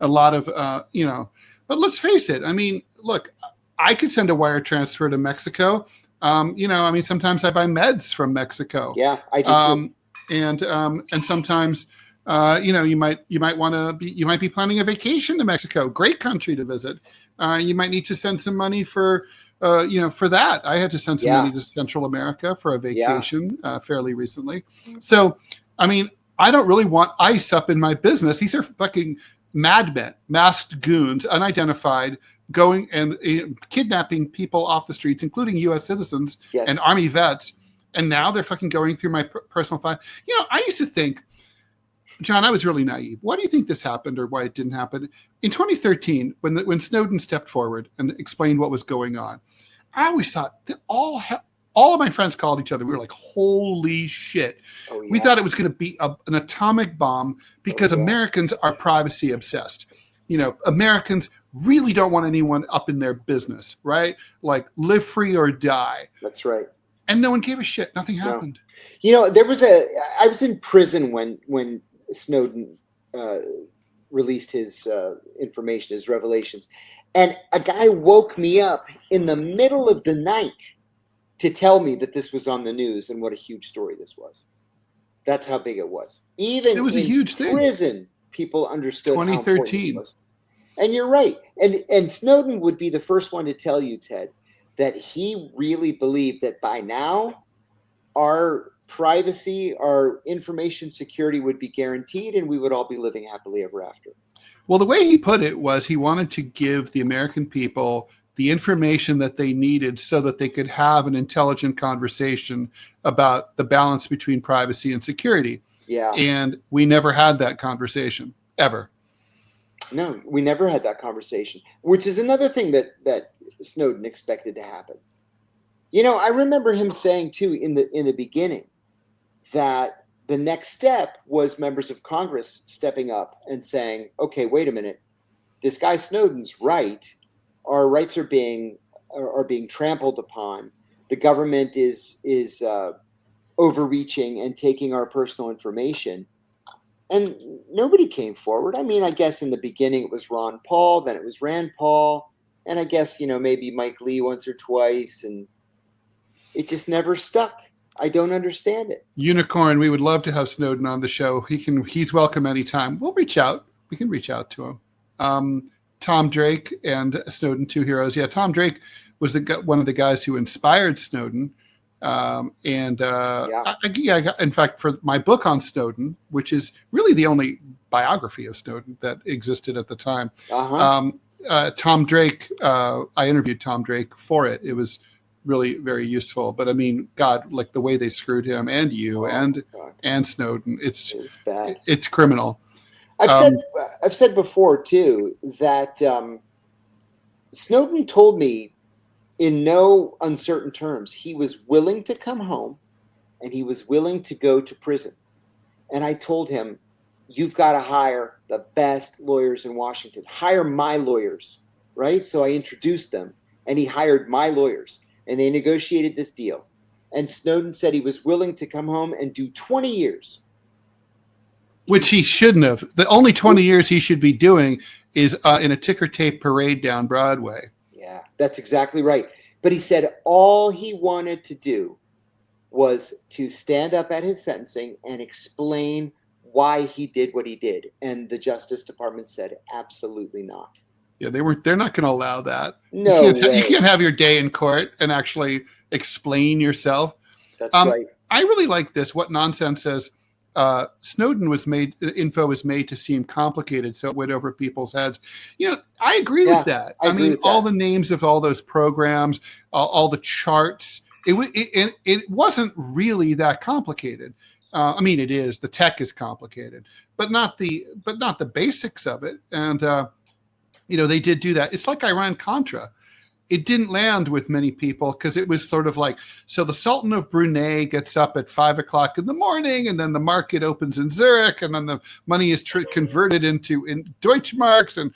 A lot of, but let's face it. I mean, look, I could send a wire transfer to Mexico. Sometimes I buy meds from Mexico. Yeah, I do too. And sometimes, you might be planning a vacation to Mexico. Great country to visit. You might need to send some money for that. I had to send some money to Central America for a vacation fairly recently. So, I mean, I don't really want ICE up in my business. These are fucking madmen, masked goons, unidentified, going and kidnapping people off the streets, including U.S. citizens and Army vets. And now they're fucking going through my personal file. I used to think, John, I was really naive. Why do you think this happened, or why it didn't happen? In 2013, when Snowden stepped forward and explained what was going on, I always thought that all of my friends called each other. We were like, holy shit. Oh, yeah. We thought it was going to be an atomic bomb because Americans are privacy obsessed. Americans really don't want anyone up in their business, right? Like, live free or die. That's right. And no one gave a shit. Nothing happened. I was in prison when Snowden released his information, his revelations. And a guy woke me up in the middle of the night to tell me that this was on the news and what a huge story this was. That's how big it was. Even it was a huge thing. Prison, people understood 2013. How important this was. And you're right. And Snowden would be the first one to tell you, Ted, that he really believed that by now our privacy, our information security would be guaranteed and we would all be living happily ever after. Well, the way he put it was he wanted to give the American people the information that they needed so that they could have an intelligent conversation about the balance between privacy and security. Yeah. And we never had that conversation, ever. No, we never had that conversation, which is another thing that Snowden expected to happen. I remember him saying too in the beginning that the next step was members of Congress stepping up and saying, okay, wait a minute, this guy Snowden's right. Our rights are being trampled upon. The government is overreaching and taking our personal information. And nobody came forward. I mean, I guess in the beginning it was Ron Paul, then it was Rand Paul, and I guess, maybe Mike Lee once or twice, and it just never stuck. I don't understand it. Unicorn, we would love to have Snowden on the show. He's welcome anytime. We'll reach out. We can reach out to him. Tom Drake and Snowden, two heroes. Yeah, Tom Drake was one of the guys who inspired Snowden. In fact, for my book on Snowden, which is really the only biography of Snowden that existed at the time, Tom Drake, I interviewed Tom Drake for it. It was really very useful. But I mean, God, like the way they screwed him and you and Snowden, it's bad. It's criminal. I've said before too that Snowden told me in no uncertain terms he was willing to come home and he was willing to go to prison. And I told him, you've got to hire the best lawyers in Washington. Hire my lawyers, right? So I introduced them and he hired my lawyers and they negotiated this deal. And Snowden said he was willing to come home and do 20 years. Which he shouldn't have. The only 20 years he should be doing is in a ticker tape parade down Broadway. Yeah, that's exactly right. But he said all he wanted to do was to stand up at his sentencing and explain why he did what he did. And the Justice Department said, absolutely not. Yeah, they're not going to allow that. No, you can't have your day in court and actually explain yourself. That's right. I really like this. What Nonsense says, Snowden info was made to seem complicated, so it went over people's heads. I agree with that. I mean, all the names of all those programs, all the charts, it wasn't really that complicated. I mean, it is. The tech is complicated, but not the basics of it. And they did do that. It's like Iran-Contra. It didn't land with many people because it was sort of like, so the Sultan of Brunei gets up at 5 o'clock in the morning, and then the market opens in Zurich, and then the money is converted in Deutschmarks, and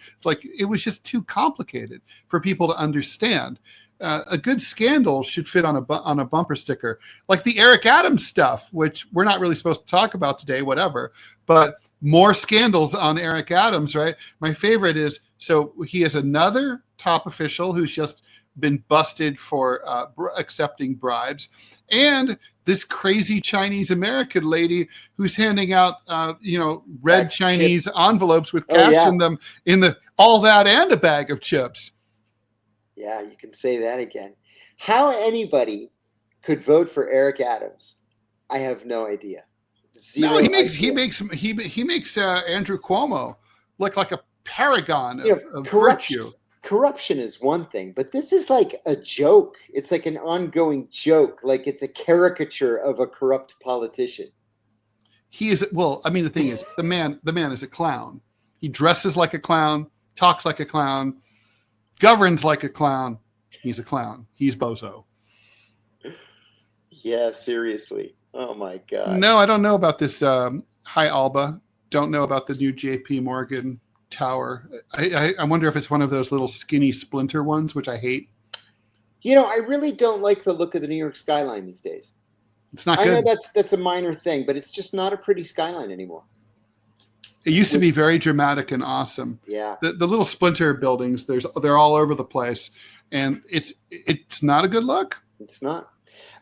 it was just too complicated for people to understand. A good scandal should fit on a bumper sticker, like the Eric Adams stuff, which we're not really supposed to talk about today, whatever. But more scandals on Eric Adams, right? My favorite is, so he is another top official who's just been busted for accepting bribes, and this crazy Chinese American lady who's handing out red Chinese envelopes with cash in them, all that and a bag of chips. Yeah, you can say that again. How anybody could vote for Eric Adams, I have no idea. Zero. No, he makes Andrew Cuomo look like a paragon of virtue. Corruption is one thing, but this is like a joke. It's like an ongoing joke. Like it's a caricature of a corrupt politician. He is. Well, I mean, the thing is, the man is a clown. He dresses like a clown, talks like a clown, governs like a clown. He's a clown. He's bozo. Yeah, seriously. Oh my God. No, I don't know about this. Hi, Alba. Don't know about the new JP Morgan tower. I wonder if it's one of those little skinny splinter ones, which I hate. I really don't like the look of the New York skyline these days. It's not good. I know that's a minor thing, but it's just not a pretty skyline anymore. It used to be very dramatic and awesome. Yeah. The little splinter buildings, they're all over the place, and it's not a good look. It's not.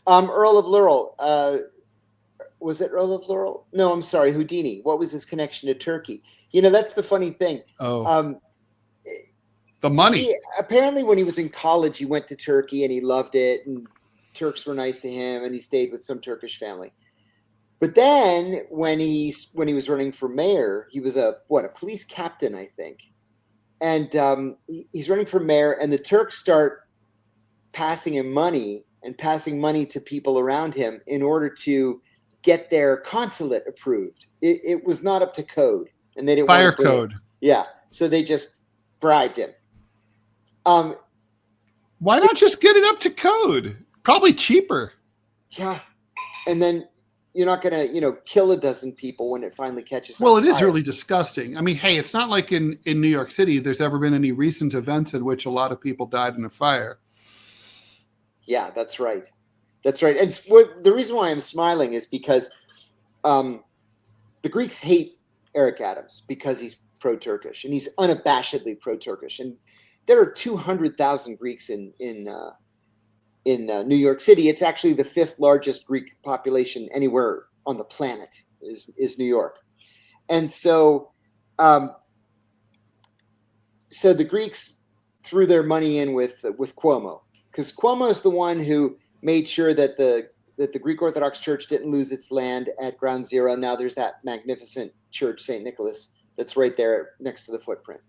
Earl of Laurel. Was it Earl of Laurel? No, I'm sorry, Houdini. What was his connection to Turkey? That's the funny thing. Oh. The money. Apparently, when he was in college, he went to Turkey and he loved it, and Turks were nice to him, and he stayed with some Turkish family. But then, when he was running for mayor, he was a police captain, I think, and he's running for mayor, and the Turks start passing him money and passing money to people around him in order to get their consulate approved. It was not up to code, and they didn't fire code. Yeah, so they just bribed him. Why not just get it up to code? Probably cheaper. Yeah, and then you're not going to, kill a dozen people when it finally catches on. Well, it is really disgusting. I mean, hey, it's not like in New York City there's ever been any recent events in which a lot of people died in a fire. Yeah, that's right. That's right. And the reason why I'm smiling is because the Greeks hate Eric Adams because he's pro-Turkish, and he's unabashedly pro-Turkish. And there are 200,000 Greeks in New York City. It's actually the 5th largest Greek population anywhere on the planet is New York. And so the Greeks threw their money in with Cuomo, because Cuomo is the one who made sure that the Greek Orthodox Church didn't lose its land at Ground Zero. Now there's that magnificent church, St. Nicholas, that's right there next to the footprint.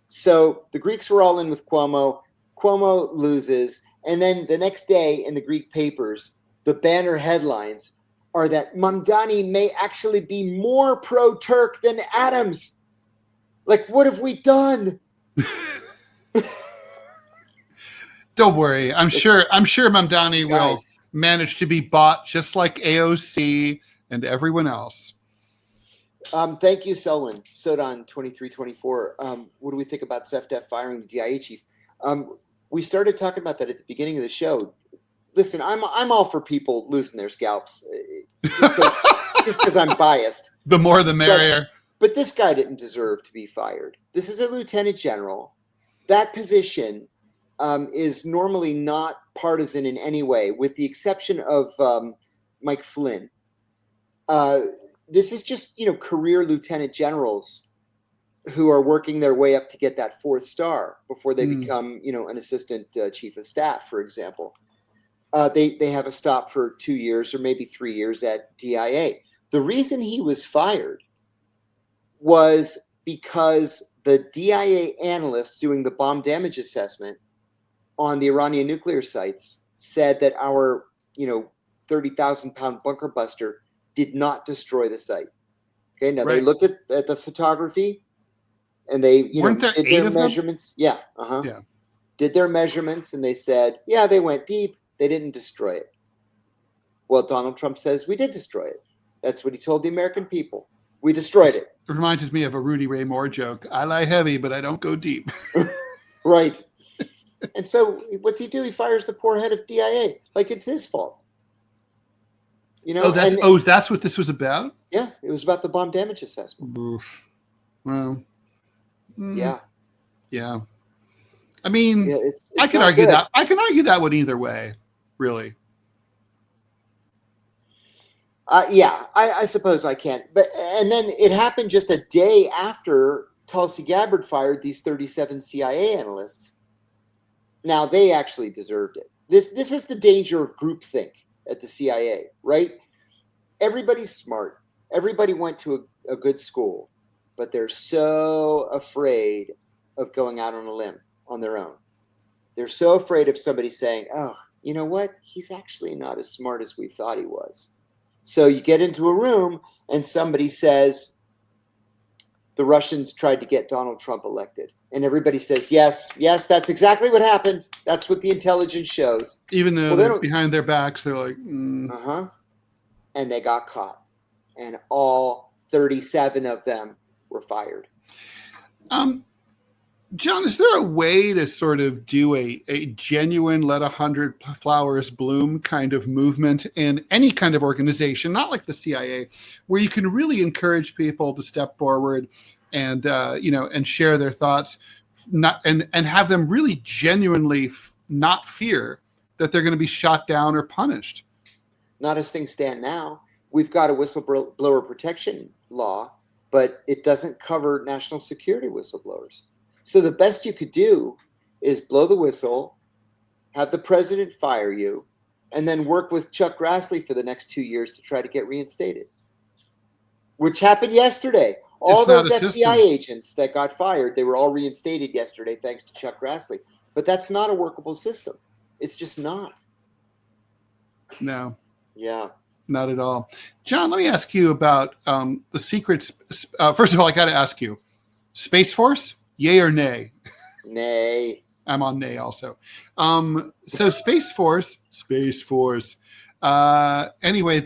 So the Greeks were all in with Cuomo. Cuomo loses. And then the next day in the Greek papers, the banner headlines are that Mamdani may actually be more pro-Turk than Adams. Like, what have we done? Don't worry. I'm sure Mamdani will manage to be bought just like AOC and everyone else. Thank you, Selwyn. Sodan 2324. What do we think about SEFDEF firing the DIA chief? We started talking about that at the beginning of the show. Listen, I'm all for people losing their scalps, just because I'm biased. The more the merrier. But this guy didn't deserve to be fired. This is a lieutenant general. That position is normally not partisan in any way, with the exception of Mike Flynn. This is just, career lieutenant generals who are working their way up to get that 4th star before they become, an assistant chief of staff, for example. They have a stop for 2 years or maybe 3 years at DIA. The reason he was fired was because the DIA analysts doing the bomb damage assessment on the Iranian nuclear sites said that our, 30,000-pound bunker buster did not destroy the site. Okay, now they looked at the photography and they, did their measurements. Yeah, Yeah. Did their measurements and they said, yeah, they went deep. They didn't destroy it. Well, Donald Trump says we did destroy it. That's what he told the American people. We destroyed it. It reminded me of a Rudy Ray Moore joke. I lie heavy, but I don't go deep. Right. And so what's he do? He fires the poor head of DIA. Like it's his fault. That's what this was about? Yeah, it was about the bomb damage assessment. Oof. Well. Yeah. Yeah. I mean, it's I can argue that. I can argue that one either way, really. I suppose I can. And then it happened just a day after Tulsi Gabbard fired these 37 CIA analysts. Now, they actually deserved it. This is the danger of groupthink at the CIA, right? Everybody's smart. Everybody went to a good school, but they're so afraid of going out on a limb on their own. They're so afraid of somebody saying, oh, you know what? He's actually not as smart as we thought he was. So you get into a room and somebody says, the Russians tried to get Donald Trump elected. And everybody says, yes, that's exactly what happened. That's what the intelligence shows. Even though they're behind their backs, they're like, And they got caught. And all 37 of them were fired. John, is there a way to sort of do a genuine let 100 flowers bloom kind of movement in any kind of organization, not like the CIA, where you can really encourage people to step forward and and share their thoughts, and have them really genuinely not fear that they're going to be shot down or punished? Not as things stand now. We've got a whistleblower protection law, but it doesn't cover national security whistleblowers. So the best you could do is blow the whistle, have the president fire you, and then work with Chuck Grassley for the next 2 years to try to get reinstated, which happened yesterday. All those FBI agents that got fired, they were all reinstated yesterday thanks to Chuck Grassley. But that's not a workable system. It's just not. No. Yeah. Not at all. John, let me ask you about the secrets. First of all, I got to ask you, Space Force? Yay or nay? Nay. I'm on nay also. So Space Force. Anyway,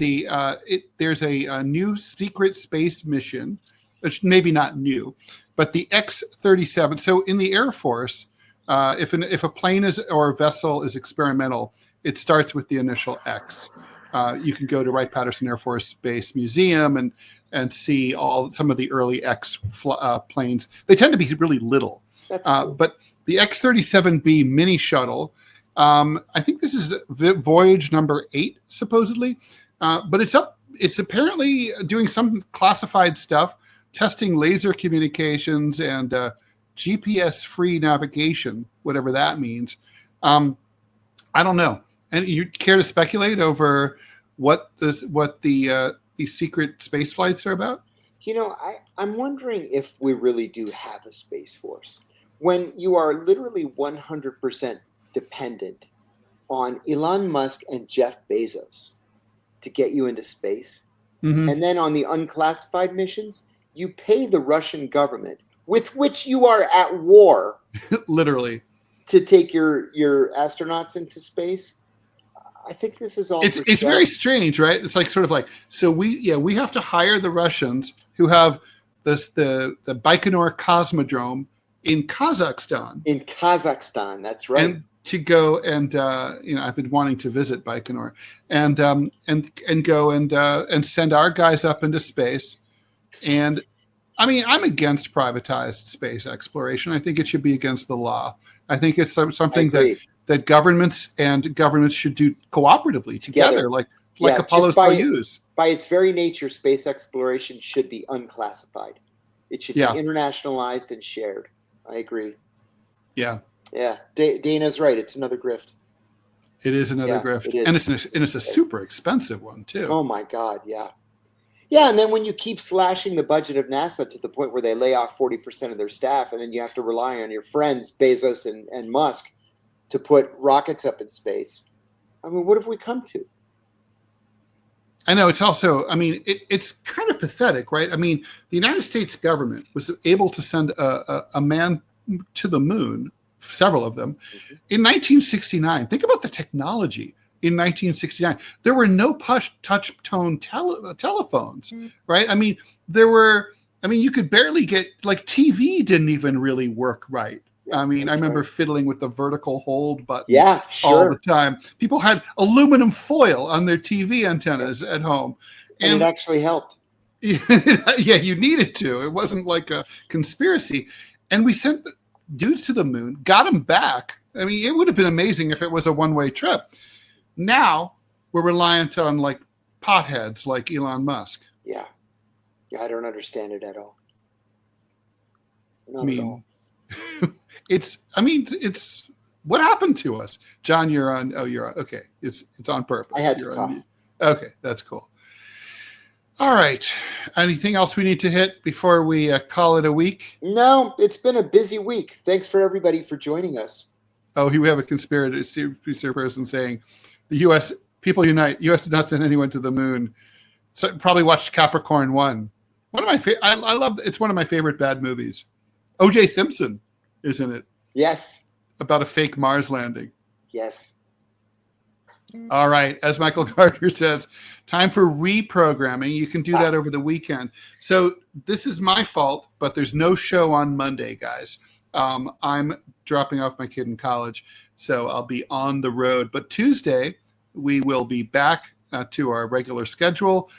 there's a new secret space mission, which maybe not new, but the X-37. So in the Air Force, if a plane or a vessel is experimental, it starts with the initial X. You can go to Wright-Patterson Air Force Base Museum and see some of the early X planes. They tend to be really little. That's cool. But the X-37B mini shuttle, I think this is voyage number 8, supposedly. But it's apparently doing some classified stuff, testing laser communications and GPS-free navigation, whatever that means. I don't know. And you care to speculate over what these secret space flights are about? I'm wondering if we really do have a space force when you are literally 100% dependent on Elon Musk and Jeff Bezos to get you into space. Mm-hmm. And then on the unclassified missions, you pay the Russian government, with which you are at war, literally, to take your astronauts into space. I think this is all. It's very strange, right? It's like so we have to hire the Russians who have the Baikonur Cosmodrome in Kazakhstan. In Kazakhstan, that's right. And to go and I've been wanting to visit Baikonur and go and send our guys up into space. And I mean, I'm against privatized space exploration. I think it should be against the law. I think it's something that governments should do cooperatively together, like Apollo Soyuz. By its very nature, space exploration should be unclassified. It should be internationalized and shared. I agree. Yeah. Yeah. Dana's right. It's another grift. It is another grift. It is. And it's a super expensive one too. Oh my God. Yeah. Yeah, and then when you keep slashing the budget of NASA to the point where they lay off 40% of their staff, and then you have to rely on your friends Bezos and Musk to put rockets up in space. I mean, what have we come to? I know it's also, I mean, it's kind of pathetic, right? I mean, the United States government was able to send a man to the moon, several of them, in 1969. Think about the technology in 1969. There were no touch tone telephones, right? I mean, you could barely get, like, TV didn't even really work right. I mean, I remember fiddling with the vertical hold button all the time. People had aluminum foil on their TV antennas at home. And it actually helped. Yeah, you needed to. It wasn't like a conspiracy. And we sent the dudes to the moon, got them back. I mean, it would have been amazing if it was a one-way trip. Now we're reliant on, like, potheads like Elon Musk. Yeah, I don't understand it at all. Not at all. It's what happened to us? John, you're on. Oh, you're on. Okay. It's on purpose. I had to cough. Okay. That's cool. All right. Anything else we need to hit before we call it a week? No, it's been a busy week. Thanks for everybody for joining us. Oh, we have a conspiracy person saying the U.S. people unite. U.S. did not send anyone to the moon. So probably watched Capricorn 1. One of my I love. It's one of my favorite bad movies. O.J. Simpson is in it. Yes. About a fake Mars landing. Yes. All right. As Michael Gardner says, time for reprogramming. You can do that over the weekend. So this is my fault, but there's no show on Monday, guys. I'm dropping off my kid in college, so I'll be on the road. But Tuesday, we will be back to our regular schedule.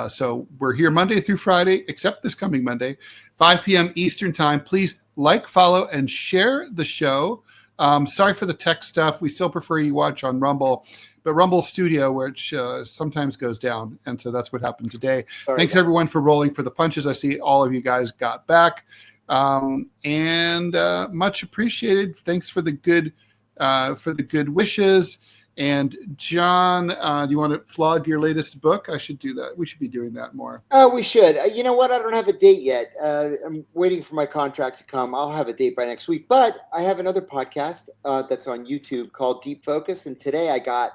So we're here Monday through Friday, except this coming Monday, 5 p.m. Eastern time. Please like, follow, and share the show. Sorry for the tech stuff. We still prefer you watch on Rumble, but Rumble Studio, which sometimes goes down. And so that's what happened today. Thanks, everyone, for rolling for the punches. I see all of you guys got back. And much appreciated. Thanks for the good wishes. And John, do you want to flog your latest book? I should do that. We should be doing that more. We should. You know what? I don't have a date yet. I'm waiting for my contract to come. I'll have a date by next week. But I have another podcast that's on YouTube called Deep Focus. And today I got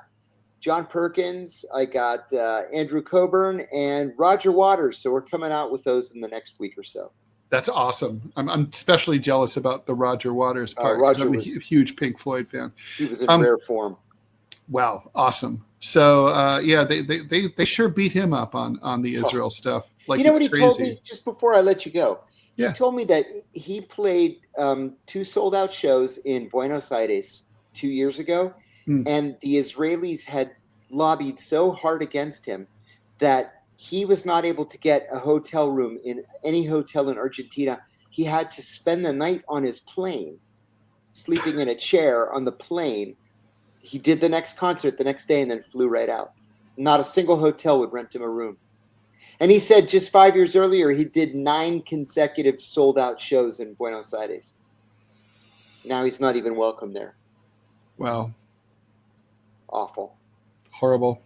John Perkins, I got Andrew Coburn, and Roger Waters. So we're coming out with those in the next week or so. That's awesome. I'm especially jealous about the Roger Waters part. Roger I'm a huge Pink Floyd fan. He was in rare form. Wow, awesome. So they sure beat him up on the Israel stuff. Like, you know what he told me just before I let you go? Yeah. He told me that he played 2 sold-out shows in Buenos Aires 2 years ago, and the Israelis had lobbied so hard against him that he was not able to get a hotel room in any hotel in Argentina. He had to spend the night on his plane, sleeping in a chair on the plane. He did the next concert the next day and then flew right out. Not a single hotel would rent him a room. And he said just 5 years earlier, he did 9 consecutive sold-out shows in Buenos Aires. Now he's not even welcome there. Wow. Awful. Horrible.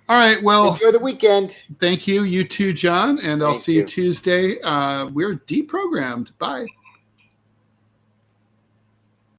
All right, well. Enjoy the weekend. Thank you. You too, John. And I'll see you Tuesday. We're deprogrammed. Bye.